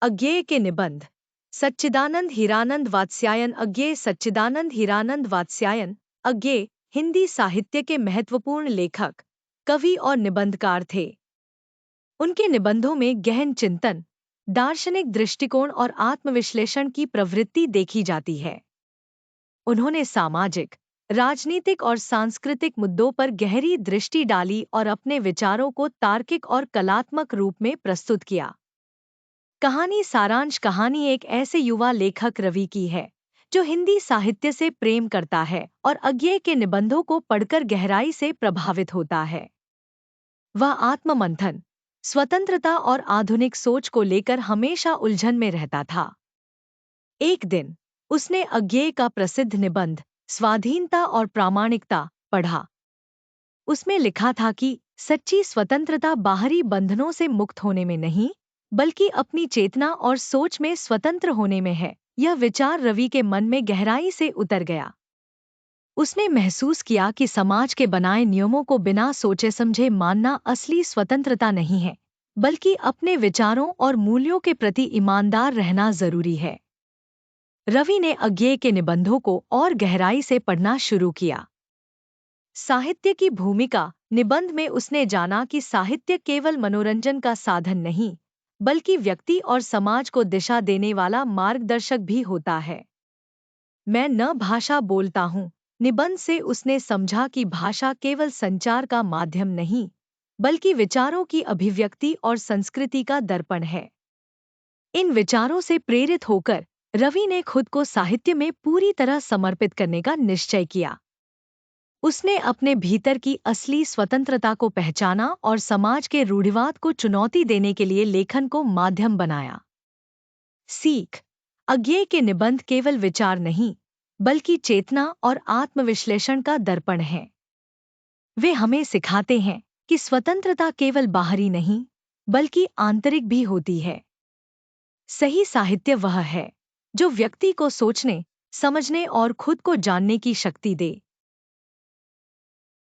अज्ञेय के निबंध। सच्चिदानंद हीरानंद वात्स्यायन। अज्ञेय सच्चिदानंद हीरानंद वात्स्यायन अज्ञेय हिंदी साहित्य के महत्वपूर्ण लेखक, कवि और निबंधकार थे। उनके निबंधों में गहन चिंतन, दार्शनिक दृष्टिकोण और आत्मविश्लेषण की प्रवृत्ति देखी जाती है। उन्होंने सामाजिक, राजनीतिक और सांस्कृतिक मुद्दों पर गहरी दृष्टि डाली और अपने विचारों को तार्किक और कलात्मक रूप में प्रस्तुत किया। कहानी सारांश। कहानी एक ऐसे युवा लेखक रवि की है जो हिंदी साहित्य से प्रेम करता है और अज्ञेय के निबंधों को पढ़कर गहराई से प्रभावित होता है। वह आत्ममंथन, स्वतंत्रता और आधुनिक सोच को लेकर हमेशा उलझन में रहता था। एक दिन उसने अज्ञेय का प्रसिद्ध निबंध स्वाधीनता और प्रामाणिकता पढ़ा। उसमें लिखा था कि सच्ची स्वतंत्रता बाहरी बंधनों से मुक्त होने में नहीं, बल्कि अपनी चेतना और सोच में स्वतंत्र होने में है। यह विचार रवि के मन में गहराई से उतर गया। उसने महसूस किया कि समाज के बनाए नियमों को बिना सोचे समझे मानना असली स्वतंत्रता नहीं है, बल्कि अपने विचारों और मूल्यों के प्रति ईमानदार रहना जरूरी है। रवि ने अज्ञेय के निबंधों को और गहराई से पढ़ना शुरू किया। साहित्य की भूमिका। निबंध में उसने जाना कि साहित्य केवल मनोरंजन का साधन नहीं, बल्कि व्यक्ति और समाज को दिशा देने वाला मार्गदर्शक भी होता है। मैं न भाषा बोलता हूँ। निबंध से उसने समझा कि भाषा केवल संचार का माध्यम नहीं, बल्कि विचारों की अभिव्यक्ति और संस्कृति का दर्पण है। इन विचारों से प्रेरित होकर रवि ने खुद को साहित्य में पूरी तरह समर्पित करने का निश्चय किया। उसने अपने भीतर की असली स्वतंत्रता को पहचाना और समाज के रूढ़िवाद को चुनौती देने के लिए लेखन को माध्यम बनाया। सीख। अज्ञेय के निबंध केवल विचार नहीं, बल्कि चेतना और आत्मविश्लेषण का दर्पण है। वे हमें सिखाते हैं कि स्वतंत्रता केवल बाहरी नहीं, बल्कि आंतरिक भी होती है। सही साहित्य वह है जो व्यक्ति को सोचने, समझने और खुद को जानने की शक्ति दे।